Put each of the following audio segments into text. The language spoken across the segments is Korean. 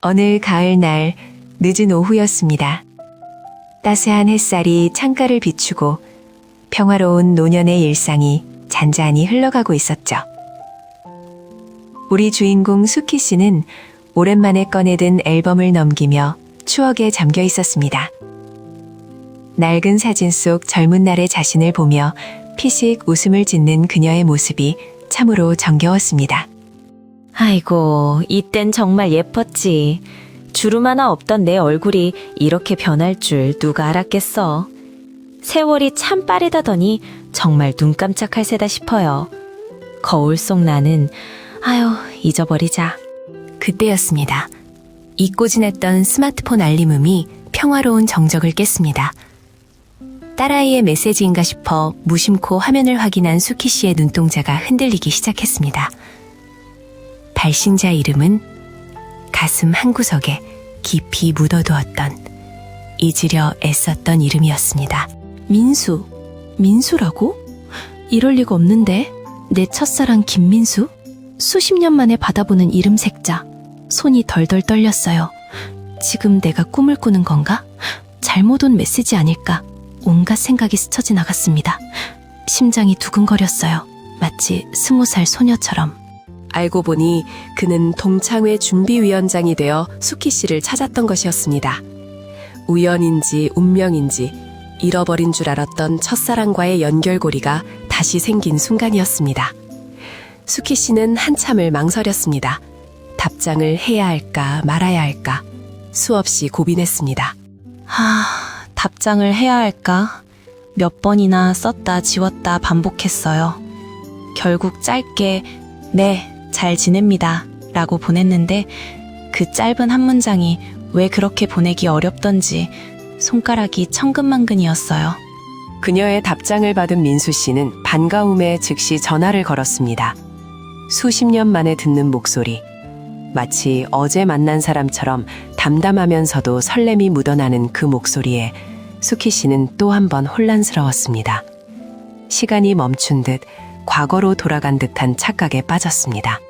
어느 가을날 늦은 오후였습니다. 따스한 햇살이 창가를 비추고 평화로운 노년의 일상이 잔잔히 흘러가고 있었죠. 우리 주인공 수키 씨는 오랜만에 꺼내든 앨범을 넘기며 추억에 잠겨 있었습니다. 낡은 사진 속 젊은 날의 자신을 보며 피식 웃음을 짓는 그녀의 모습이 참으로 정겨웠습니다. 아이고, 이땐 정말 예뻤지. 주름 하나 없던 내 얼굴이 이렇게 변할 줄 누가 알았겠어. 세월이 참 빠르다더니 정말 눈 깜짝할 새다 싶어요. 거울 속 나는 잊어버리자. 그때였습니다. 잊고 지냈던 스마트폰 알림음이 평화로운 정적을 깼습니다. 딸아이의 메시지인가 싶어 무심코 화면을 확인한 수키 씨의 눈동자가 흔들리기 시작했습니다. 발신자 이름은 가슴 한구석에 깊이 묻어두었던, 잊으려 애썼던 이름이었습니다. 민수라고? 이럴 리가 없는데. 내 첫사랑 김민수? 수십 년 만에 받아보는 이름 색자. 손이 덜덜 떨렸어요. 지금 내가 꿈을 꾸는 건가? 잘못 온 메시지 아닐까? 온갖 생각이 스쳐 지나갔습니다. 심장이 두근거렸어요. 마치 20살 소녀처럼. 알고 보니 그는 동창회 준비위원장이 되어 수키 씨를 찾았던 것이었습니다. 우연인지 운명인지 잃어버린 줄 알았던 첫사랑과의 연결고리가 다시 생긴 순간이었습니다. 수키 씨는 한참을 망설였습니다. 답장을 해야 할까 말아야 할까 수없이 고민했습니다. 답장을 해야 할까? 몇 번이나 썼다 지웠다 반복했어요. 결국 짧게 네, 잘 지냅니다 라고 보냈는데 그 짧은 한 문장이 왜 그렇게 보내기 어렵던지 손가락이 천근만근이었어요. 그녀의 답장을 받은 민수 씨는 반가움에 즉시 전화를 걸었습니다. 수십 년 만에 듣는 목소리. 마치 어제 만난 사람처럼 담담하면서도 설렘이 묻어나는 그 목소리에 수키 씨는 또 한 번 혼란스러웠습니다. 시간이 멈춘 듯 과거로 돌아간 듯한 착각에 빠졌습니다.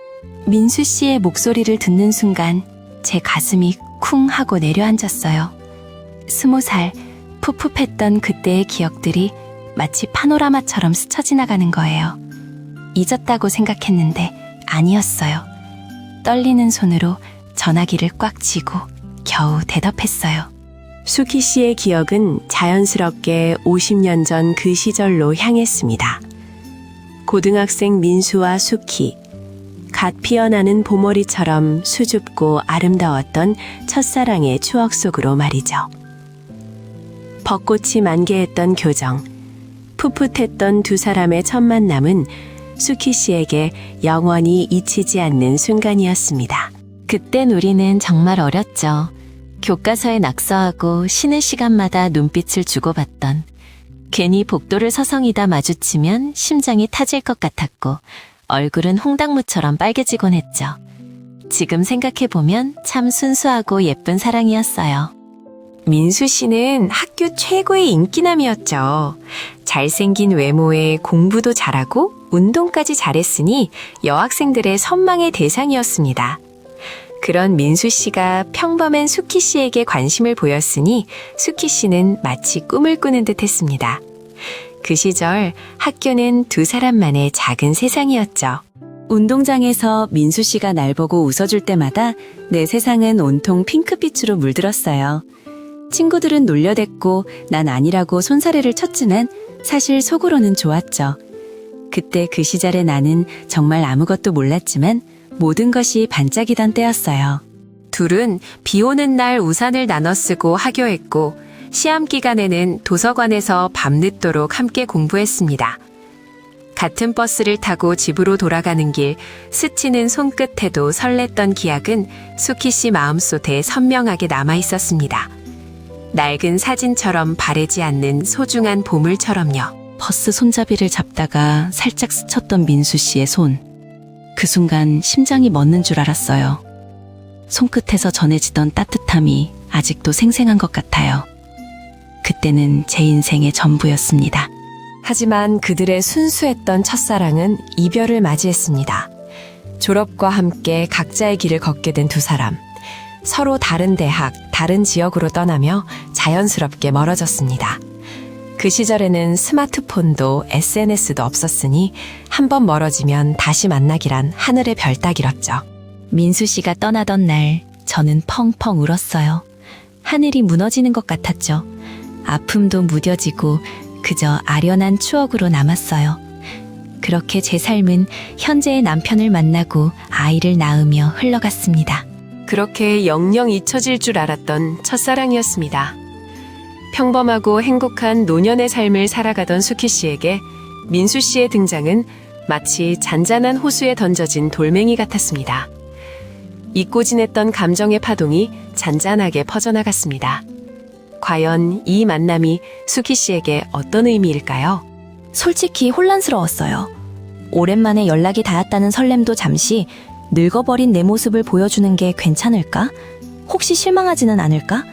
민수 씨의 목소리를 듣는 순간 제 가슴이 쿵 하고 내려앉았어요. 20살 풋풋했던 그때의 기억들이 마치 파노라마처럼 스쳐 지나가는 거예요. 잊었다고 생각했는데 아니었어요. 떨리는 손으로 전화기를 꽉 쥐고 겨우 대답했어요. 수키 씨의 기억은 자연스럽게 50년 전 그 시절로 향했습니다. 고등학생 민수와 수키, 갓 피어나는 봄머리처럼 수줍고 아름다웠던 첫사랑의 추억 속으로 말이죠. 벚꽃이 만개했던 교정, 풋풋했던 두 사람의 첫 만남은 수키 씨에게 영원히 잊히지 않는 순간이었습니다. 그땐 우리는 정말 어렸죠. 교과서에 낙서하고 쉬는 시간마다 눈빛을 주고받던, 괜히 복도를 서성이다 마주치면 심장이 타질 것 같았고 얼굴은 홍당무처럼 빨개지곤 했죠. 지금 생각해보면 참 순수하고 예쁜 사랑이었어요. 민수 씨는 학교 최고의 인기남이었죠. 잘생긴 외모에 공부도 잘하고 운동까지 잘했으니 여학생들의 선망의 대상이었습니다. 그런 민수 씨가 평범한 수키 씨에게 관심을 보였으니 수키 씨는 마치 꿈을 꾸는 듯 했습니다. 그 시절 학교는 두 사람만의 작은 세상이었죠. 운동장에서 민수 씨가 날 보고 웃어줄 때마다 내 세상은 온통 핑크빛으로 물들었어요. 친구들은 놀려댔고 난 아니라고 손사래를 쳤지만 사실 속으로는 좋았죠. 그때 그 시절의 나는 정말 아무것도 몰랐지만 모든 것이 반짝이던 때였어요. 둘은 비 오는 날 우산을 나눠 쓰고 하교했고 시험 기간에는 도서관에서 밤늦도록 함께 공부했습니다. 같은 버스를 타고 집으로 돌아가는 길 스치는 손끝에도 설렜던 기억은 수키 씨 마음속에 선명하게 남아 있었습니다. 낡은 사진처럼 바래지 않는 소중한 보물처럼요. 버스 손잡이를 잡다가 살짝 스쳤던 민수 씨의 손. 그 순간 심장이 멎는 줄 알았어요. 손끝에서 전해지던 따뜻함이 아직도 생생한 것 같아요. 그때는 제 인생의 전부였습니다. 하지만 그들의 순수했던 첫사랑은 이별을 맞이했습니다. 졸업과 함께 각자의 길을 걷게 된 두 사람. 서로 다른 대학, 다른 지역으로 떠나며 자연스럽게 멀어졌습니다. 그 시절에는 스마트폰도 SNS도 없었으니 한번 멀어지면 다시 만나기란 하늘의 별 따기였죠. 민수 씨가 떠나던 날 저는 펑펑 울었어요. 하늘이 무너지는 것 같았죠. 아픔도 무뎌지고 그저 아련한 추억으로 남았어요. 그렇게 제 삶은 현재의 남편을 만나고 아이를 낳으며 흘러갔습니다. 그렇게 영영 잊혀질 줄 알았던 첫사랑이었습니다. 평범하고 행복한 노년의 삶을 살아가던 수키 씨에게 민수 씨의 등장은 마치 잔잔한 호수에 던져진 돌멩이 같았습니다. 잊고 지냈던 감정의 파동이 잔잔하게 퍼져나갔습니다. 과연 이 만남이 수키 씨에게 어떤 의미일까요? 솔직히 혼란스러웠어요. 오랜만에 연락이 닿았다는 설렘도 잠시 늙어버린 내 모습을 보여주는 게 괜찮을까? 혹시 실망하지는 않을까?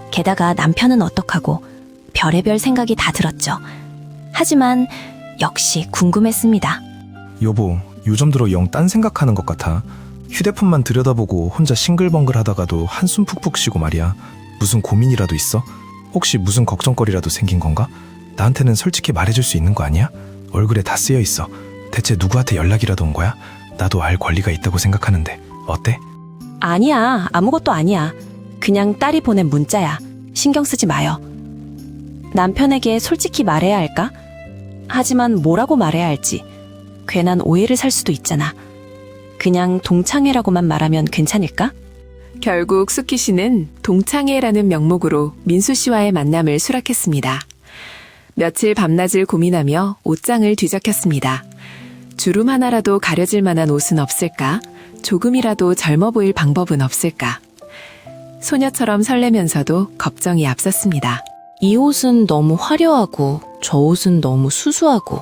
게다가 남편은 어떡하고 별의별 생각이 다 들었죠. 하지만 역시 궁금했습니다. 여보, 요즘 들어 영 딴 생각하는 것 같아. 휴대폰만 들여다보고 혼자 싱글벙글 하다가도 한숨 푹푹 쉬고 말이야. 무슨 고민이라도 있어? 혹시 무슨 걱정거리라도 생긴 건가? 나한테는 솔직히 말해줄 수 있는 거 아니야? 얼굴에 다 쓰여 있어. 대체 누구한테 연락이라도 온 거야? 나도 알 권리가 있다고 생각하는데 어때? 아니야, 아무것도 아니야. 그냥 딸이 보낸 문자야. 신경 쓰지 마요. 남편에게 솔직히 말해야 할까? 하지만 뭐라고 말해야 할지. 괜한 오해를 살 수도 있잖아. 그냥 동창회라고만 말하면 괜찮을까? 결국 수키 씨는 동창회라는 명목으로 민수 씨와의 만남을 수락했습니다. 며칠 밤낮을 고민하며 옷장을 뒤적였습니다. 주름 하나라도 가려질 만한 옷은 없을까? 조금이라도 젊어 보일 방법은 없을까? 소녀처럼 설레면서도 걱정이 앞섰습니다. 이 옷은 너무 화려하고 저 옷은 너무 수수하고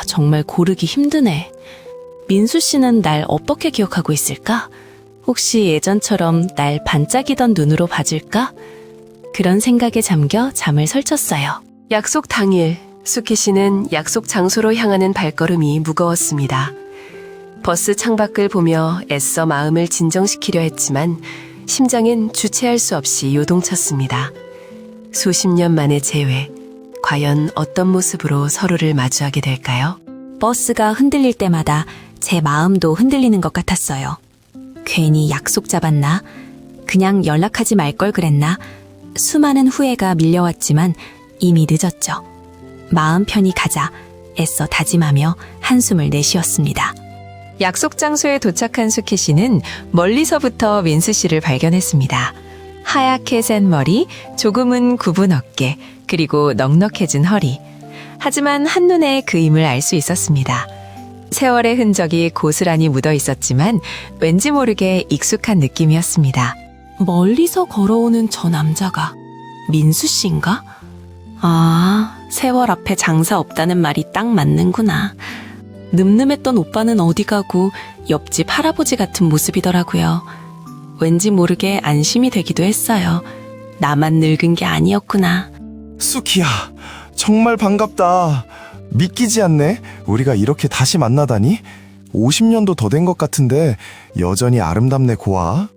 정말 고르기 힘드네. 민수 씨는 날 어떻게 기억하고 있을까? 혹시 예전처럼 날 반짝이던 눈으로 봐줄까? 그런 생각에 잠겨 잠을 설쳤어요. 약속 당일, 수키 씨는 약속 장소로 향하는 발걸음이 무거웠습니다. 버스 창밖을 보며 애써 마음을 진정시키려 했지만 심장은 주체할 수 없이 요동쳤습니다. 수십 년 만의 재회, 과연 어떤 모습으로 서로를 마주하게 될까요? 버스가 흔들릴 때마다 제 마음도 흔들리는 것 같았어요. 괜히 약속 잡았나? 그냥 연락하지 말 걸 그랬나? 수많은 후회가 밀려왔지만 이미 늦었죠. 마음 편히 가자 애써 다짐하며 한숨을 내쉬었습니다. 약속 장소에 도착한 수키 씨는 멀리서부터 민수 씨를 발견했습니다. 하얗게 센 머리, 조금은 굽은 어깨, 그리고 넉넉해진 허리. 하지만 한눈에 그임을 알 수 있었습니다. 세월의 흔적이 고스란히 묻어 있었지만 왠지 모르게 익숙한 느낌이었습니다. 멀리서 걸어오는 저 남자가 민수 씨인가? 세월 앞에 장사 없다는 말이 딱 맞는구나. 늠름했던 오빠는 어디 가고 옆집 할아버지 같은 모습이더라고요. 왠지 모르게 안심이 되기도 했어요. 나만 늙은 게 아니었구나. 수키야, 정말 반갑다. 믿기지 않네. 우리가 이렇게 다시 만나다니. 50년도 더 된 것 같은데 여전히 아름답네 고아.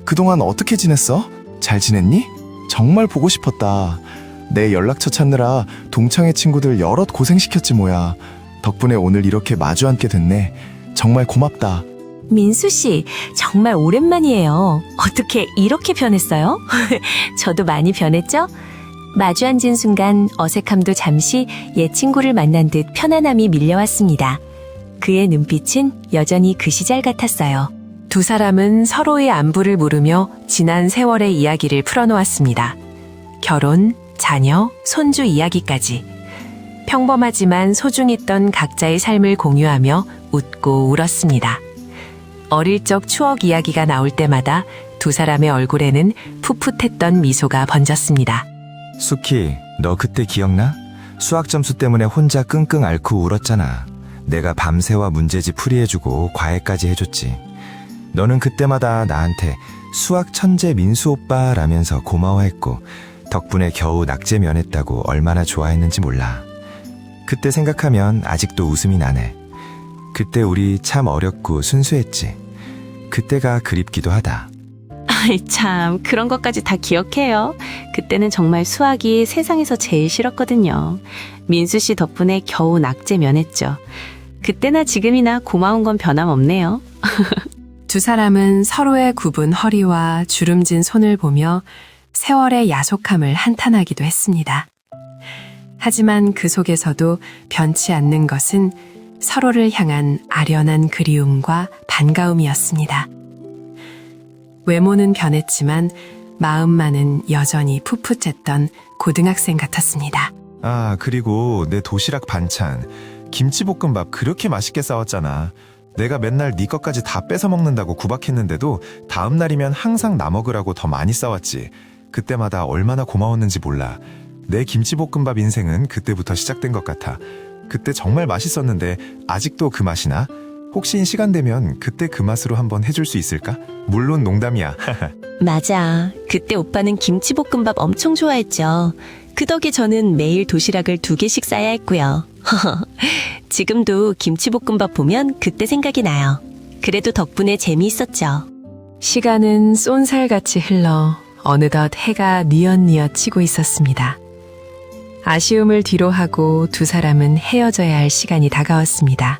그동안 어떻게 지냈어? 잘 지냈니? 정말 보고 싶었다. 내 연락처 찾느라 동창회 친구들 여럿 고생시켰지 뭐야. 덕분에 오늘 이렇게 마주 앉게 됐네. 정말 고맙다. 민수 씨, 정말 오랜만이에요. 어떻게 이렇게 변했어요? 저도 많이 변했죠? 마주 앉은 순간 어색함도 잠시 옛 친구를 만난 듯 편안함이 밀려왔습니다. 그의 눈빛은 여전히 그 시절 같았어요. 두 사람은 서로의 안부를 물으며 지난 세월의 이야기를 풀어놓았습니다. 결혼, 자녀, 손주 이야기까지. 평범하지만 소중했던 각자의 삶을 공유하며 웃고 울었습니다. 어릴 적 추억 이야기가 나올 때마다 두 사람의 얼굴에는 풋풋했던 미소가 번졌습니다. 수키, 너 그때 기억나? 수학 점수 때문에 혼자 끙끙 앓고 울었잖아. 내가 밤새와 문제집 풀이해주고 과외까지 해줬지. 너는 그때마다 나한테 수학 천재 민수 오빠라면서 고마워했고 덕분에 겨우 낙제 면했다고 얼마나 좋아했는지 몰라. 그때 생각하면 아직도 웃음이 나네. 그때 우리 참 어렸고 순수했지. 그때가 그립기도 하다. 아이 참, 그런 것까지 다 기억해요. 그때는 정말 수학이 세상에서 제일 싫었거든요. 민수 씨 덕분에 겨우 낙제 면했죠. 그때나 지금이나 고마운 건 변함없네요. 두 사람은 서로의 굽은 허리와 주름진 손을 보며 세월의 야속함을 한탄하기도 했습니다. 하지만 그 속에서도 변치 않는 것은 서로를 향한 아련한 그리움과 반가움이었습니다. 외모는 변했지만 마음만은 여전히 풋풋했던 고등학생 같았습니다. 아, 그리고 내 도시락 반찬, 김치볶음밥 그렇게 맛있게 싸웠잖아. 내가 맨날 네 것까지 다 뺏어 먹는다고 구박했는데도 다음 날이면 항상 나 먹으라고 더 많이 싸웠지. 그때마다 얼마나 고마웠는지 몰라. 내 김치볶음밥 인생은 그때부터 시작된 것 같아. 그때 정말 맛있었는데 아직도 그 맛이 나? 혹시 시간 되면 그때 그 맛으로 한번 해줄 수 있을까? 물론 농담이야. 맞아. 그때 오빠는 김치볶음밥 엄청 좋아했죠. 그 덕에 저는 매일 도시락을 2개씩 싸야 했고요. 지금도 김치볶음밥 보면 그때 생각이 나요. 그래도 덕분에 재미있었죠. 시간은 쏜살같이 흘러 어느덧 해가 뉘엿뉘엿 치고 있었습니다. 아쉬움을 뒤로하고 두 사람은 헤어져야 할 시간이 다가왔습니다.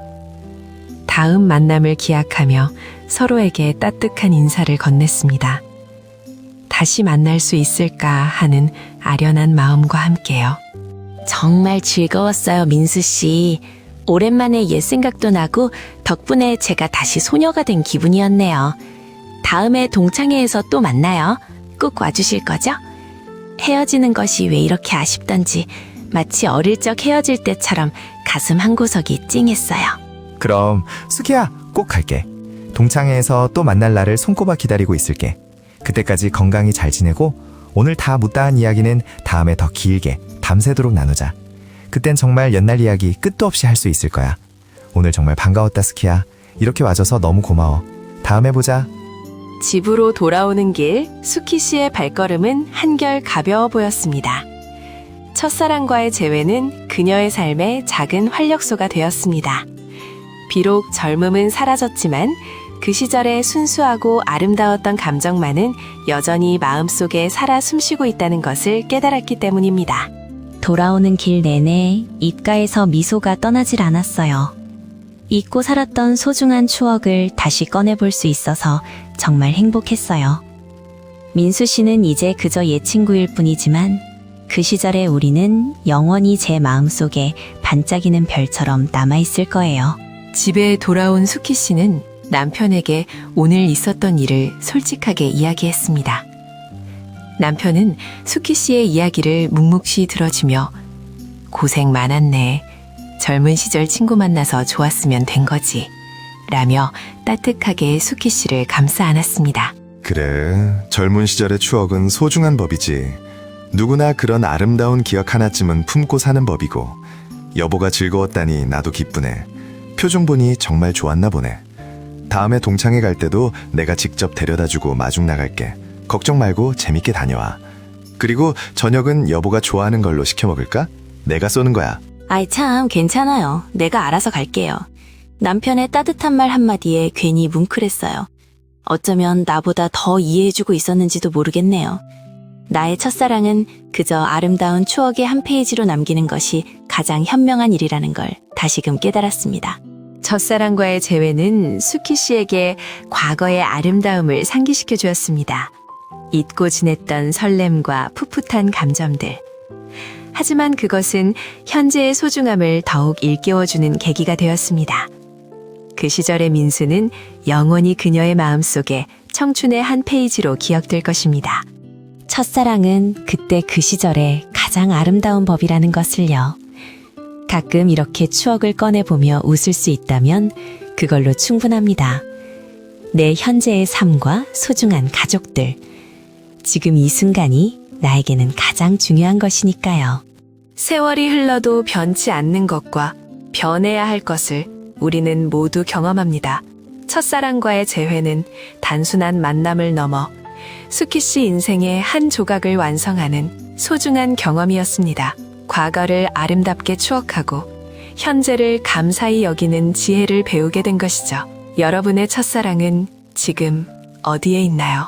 다음 만남을 기약하며 서로에게 따뜻한 인사를 건넸습니다. 다시 만날 수 있을까 하는 아련한 마음과 함께요. 정말 즐거웠어요, 민수 씨. 오랜만에 옛 생각도 나고 덕분에 제가 다시 소녀가 된 기분이었네요. 다음에 동창회에서 또 만나요. 꼭 와주실 거죠? 헤어지는 것이 왜 이렇게 아쉽던지 마치 어릴 적 헤어질 때처럼 가슴 한구석이 찡했어요. 그럼 수키야, 꼭 갈게. 동창회에서 또 만날 날을 손꼽아 기다리고 있을게. 그때까지 건강히 잘 지내고 오늘 다 못다한 이야기는 다음에 더 길게 밤새도록 나누자. 그땐 정말 옛날 이야기 끝도 없이 할 수 있을 거야. 오늘 정말 반가웠다, 스키야. 이렇게 와줘서 너무 고마워. 다음에 보자. 집으로 돌아오는 길, 수키 씨의 발걸음은 한결 가벼워 보였습니다. 첫사랑과의 재회는 그녀의 삶에 작은 활력소가 되었습니다. 비록 젊음은 사라졌지만 그 시절의 순수하고 아름다웠던 감정만은 여전히 마음속에 살아 숨쉬고 있다는 것을 깨달았기 때문입니다. 돌아오는 길 내내 입가에서 미소가 떠나질 않았어요. 잊고 살았던 소중한 추억을 다시 꺼내볼 수 있어서 정말 행복했어요. 민수 씨는 이제 그저 옛 친구일 뿐이지만 그 시절의 우리는 영원히 제 마음속에 반짝이는 별처럼 남아있을 거예요. 집에 돌아온 수키 씨는 남편에게 오늘 있었던 일을 솔직하게 이야기했습니다. 남편은 수키 씨의 이야기를 묵묵히 들어주며 고생 많았네. 젊은 시절 친구 만나서 좋았으면 된 거지. 라며 따뜻하게 수키 씨를 감싸 안았습니다. 그래, 젊은 시절의 추억은 소중한 법이지. 누구나 그런 아름다운 기억 하나쯤은 품고 사는 법이고, 여보가 즐거웠다니 나도 기쁘네. 표정 보니 정말 좋았나 보네. 다음에 동창회 갈 때도 내가 직접 데려다주고 마중 나갈게. 걱정 말고 재밌게 다녀와. 그리고 저녁은 여보가 좋아하는 걸로 시켜 먹을까? 내가 쏘는 거야. 아이 참 괜찮아요. 내가 알아서 갈게요. 남편의 따뜻한 말 한마디에 괜히 뭉클했어요. 어쩌면 나보다 더 이해해주고 있었는지도 모르겠네요. 나의 첫사랑은 그저 아름다운 추억의 한 페이지로 남기는 것이 가장 현명한 일이라는 걸 다시금 깨달았습니다. 첫사랑과의 재회는 수키 씨에게 과거의 아름다움을 상기시켜 주었습니다. 잊고 지냈던 설렘과 풋풋한 감정들. 하지만 그것은 현재의 소중함을 더욱 일깨워주는 계기가 되었습니다. 그 시절의 민수는 영원히 그녀의 마음속에 청춘의 한 페이지로 기억될 것입니다. 첫사랑은 그때 그 시절의 가장 아름다운 법이라는 것을요. 가끔 이렇게 추억을 꺼내보며 웃을 수 있다면 그걸로 충분합니다. 내 현재의 삶과 소중한 가족들. 지금 이 순간이 나에게는 가장 중요한 것이니까요. 세월이 흘러도 변치 않는 것과 변해야 할 것을 우리는 모두 경험합니다. 첫사랑과의 재회는 단순한 만남을 넘어 수키 씨 인생의 한 조각을 완성하는 소중한 경험이었습니다. 과거를 아름답게 추억하고 현재를 감사히 여기는 지혜를 배우게 된 것이죠. 여러분의 첫사랑은 지금 어디에 있나요?